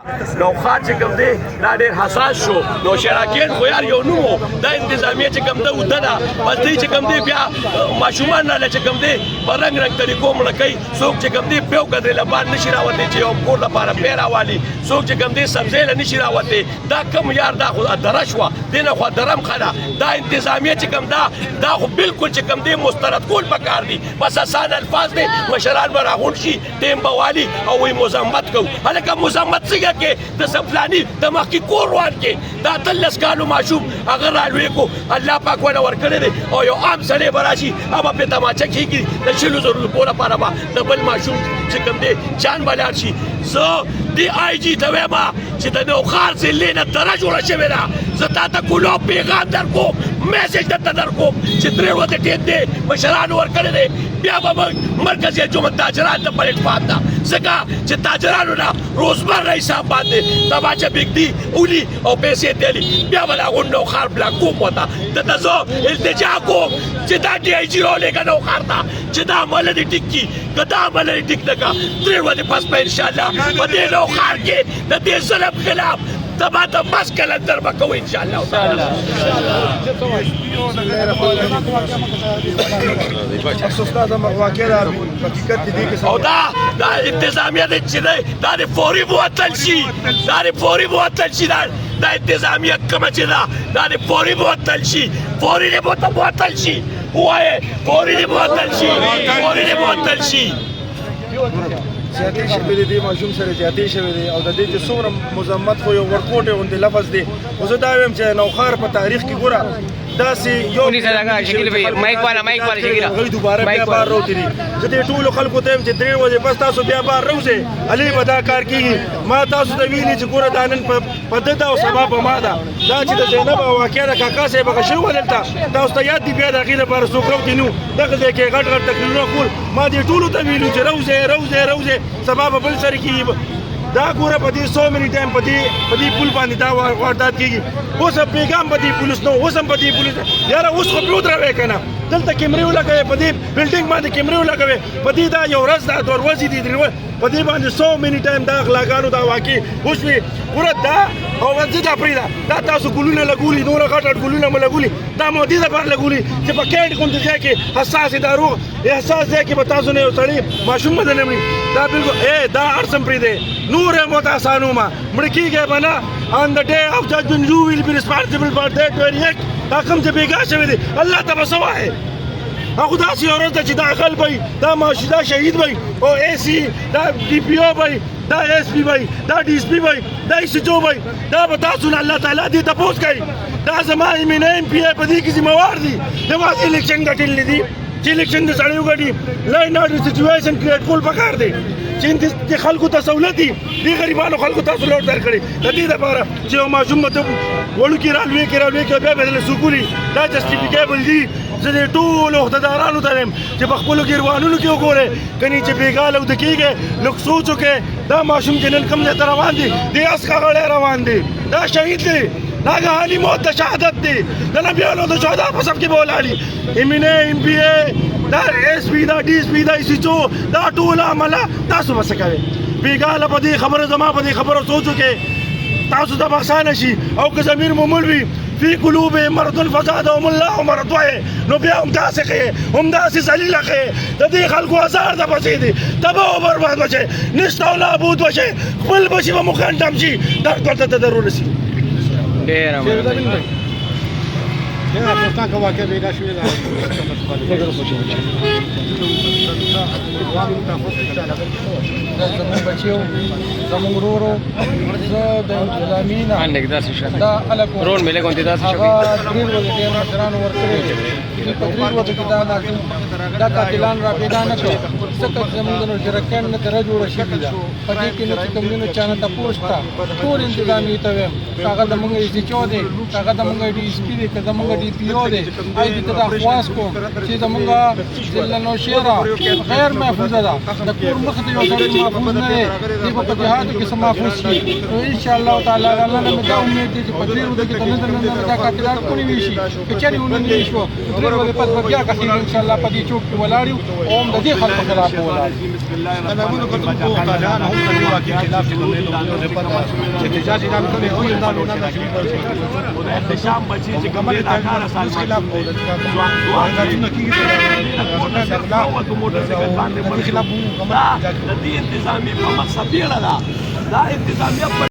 نو خان چې کوم دی دا ډېر حساس شو نو شراکین خو یار یو نوم دا انتظامیه چې کوم ده اوده ده بس دی چې کوم دی بیا ماشومان راله چې کوم دی په رنګ رنګ طریقو مړه کوي څوک چې کوم دی پیو قدرې له بار نشي راوتی چې یو کور لپاره پی راوالي څوک چې کوم دی سبزۍ له نشي راوتی دا کم یار دا خو دره شوه دې نه خو درم ښه ده دا انتظامیه چې کوم ده دا خو بالکل چې کوم دی مسترد کول پکار دي بس اسان الفاظ دی مشران به راغونډ شي ټیم به والي او وایي مذمت کوو هلکه مذمت څنګه کې د سفلاني د مخکې کور روان کې دا 13 کالو ماشوم هغه رالوی کو الله پاک وله ورکړی دی او یو عام سړی به راشي هغه پرې تماچه کېږي د 100,000 روپو لپاره به د بل ماشوم چې کوم دی جان به لاړ شي زه دی آی جي ته وایم چې د نوښار ضلعې نه دره جوړه شوې ده زه تا ته کلو پیغام در کوم میسج درته در کوم چې 3 ورځې ټیم دی مشرانو ورکړی دی بیا به موږ مرکزي جمهور تاجران ته پلیټفارم ده ځکه چې تاجرانو نه روزمره حساب باندې تماچه بېږدي اولي او پیسې تلي بیا به د هغو نوښار بلاک کوم ورته دته زه التجا کوم چې دا ډي آی جي راولېږه نوښار ته چې دا عمله دې ټیک کړي که دا عمله دې ټیک نه کړه 3 ورځې پس به انشاءالله په دې نوښار کې د دې ظلم خلاف تبا ته بس کلندر به کوو انشاءالله تعالی او دا انتظامیه دی چې دی دا د فوري معطل شي دا د فوري معطل شي دا انتظامیه کومه چې ده دا د فوري معطل شي فوري دې معطل شي ووایې فوري دې معطل شي فوري دې معطل شي زیاتې شوې دي دې ماشوم سره زیاتې شوې دي او د دې چې څومره مذمت خو یو ورکوټې غوندې لفظ دی خو زه دا وایم چې نوښار په تاریخ کې ګوره داسې یو هغوی دوباره بیا بار راوتلي زه دې ټولو خلکو ته یم چې 3 ورځې پس تاسو بیا بار راوځئ هلې به دا کار کېږي ما تاسو ته ویلي چې ګوره دا نن په ده ده او سبا په ما ده دا چې د زینب او واقعه د کاکا صاحب هغه شوي وه دلته تاسو ته یاد دي بیا د هغې لپاره څوک راوتي نو دغه ځای کې غټ غټ تقریرونه کول ما دې ټولو ته ویلو چې روځئ سبا به بل سره کېږي دا ګوره په دې 100 منټ ټایم په دې پول باندې دا واردات کېږي اوس پیغام په دې پولیس نو اوس هم په دې پولیس یاره اوس خو پرې ودروئ که نه دلته کیمرې ولګوئ په دې بلډینګ باندې کیمرې ولګوئ په دې دا یو ورځ ده 2 ورځې دي 3 ورځې په دې باندې 100 منټ ټایم دا غلاګانو دا واقع وشوې ګوره دا او ورځې دا پرېږده دا تاسو ګلونه لګولي دومره غټ غټ ګلونه مو لګولي دا مو دې دپاره لګولي چې په کیټ غوندې ځای کې حساس ادارو احساس ځای کې به تاسو نه یو سړی ماشوم به نه مړي دا بالکل دا هر څه پرېږدئ نور یې مو ته اسانومه مړه کېږئ به نه on the day of judgment you will be responsible for that very act دا کوم چې بېګا شوی دی الله ته به څه وایې هغه داسې یو ورځ ده چې دا غل به دا شهید به او اے سي دا ډي پي او به دا ایس پي به دا ډي اس پي به دا ایس ایچ او به دا به تاسو نه الله تعالی دې تپوس کوي دا زما ایم این ایم پي ای په دې کې ذمہوار دي یوازې الیکشن ګټلي دي چې الیکشن د سړی وګټي لا اینډ آرډر سچویشن کریټ کول پکار دی چې خلکو ته سہولت دي دې غریبانو خلکو تاسو لوټ درکړي د دې لپاره چې یو ماشوم مطلب وړوکي رالوی کې بیا به دله سکولي دا جسټیفیکیبل دي زه دې ټولو عهدهدارانو ته وایم چې په خپلو ګیروانونو کې وګورئ کني چې بېګا لوده کېږئ لږ سوچ وکړئ دا ماشوم چې نن کوم ځای ته روان دي دې اسکا غړی روان دي دا شهید دی ناګهاني موت د شهادت دی د نبیانو د شهدا په صف کې به ولاړي ایم این اے ایم پي اے دا ایس پي دا ډي اس پي دا ایس ایچ او دا ټول عمله تاسو به څه کوئ بېګا له په دې خبره زما په دې خبرو سوچ وکړئ تاسو ته به اسانه شي او که ضمیر مو مړ وي فی قلوبهم مرض فزادهم الله مرضا نو بیا هم داسې ښیې هم داسې ذلیله ښیې د دې خلکو هزار د پسې دي تباه او برباد به شئ نشته او نابود به شئ خپل بچي به مو کنډم شي درد ورته ته ضرور رسي ډېره مننه پاکستان کا واقع بیگا شوی دا زمون بچیو زمون ورورو زه د انتظامینا دا رون ملي کوم دي تاسو هغه 3 ورځې ټیم مشرانو ورکړي چې په 3 ورځو کې دا قاتلان را پیدا نه کړي ځکه زمونږ نو شرکان نه تر جوړ شي دا په دې کې نو چې کومینو چانه تاسو ټول انتظامی ته وایم هغه د مونږ ایسي چو دي هغه د مونږ ډي اس پي دي که د مونږ ډي پی او دی آی دې ته درخواست کوم چې زمونږ ضلع نوشهره غیر محفوظه ده د کور مخې ته یو سړی محفوظ نه دی دی به په دیهاتو کې څه محفوظ شي نو انشاءالله تعالی الله نه مې دا امید دی چې په درې ورځو کې د نن دا قاتلان ونیوي شي که چېرې ونیوي شو درې ورځې پس به بیا کښېږي انشاءالله په دې چوک کې ولاړ یو او هم د دې خلکو خلاف به ولاړ یو تنامونو کتونکو قاضیان هم د دې واقعې خلاف چې احتجاج اعلان کړی او دا نه احتشام بچي چې کوم دې 18 سال خلاف ځوانونه کېږي د موټر سایکل باندې خلاف د دې انتظامی په مقصد دی دا انتظامیه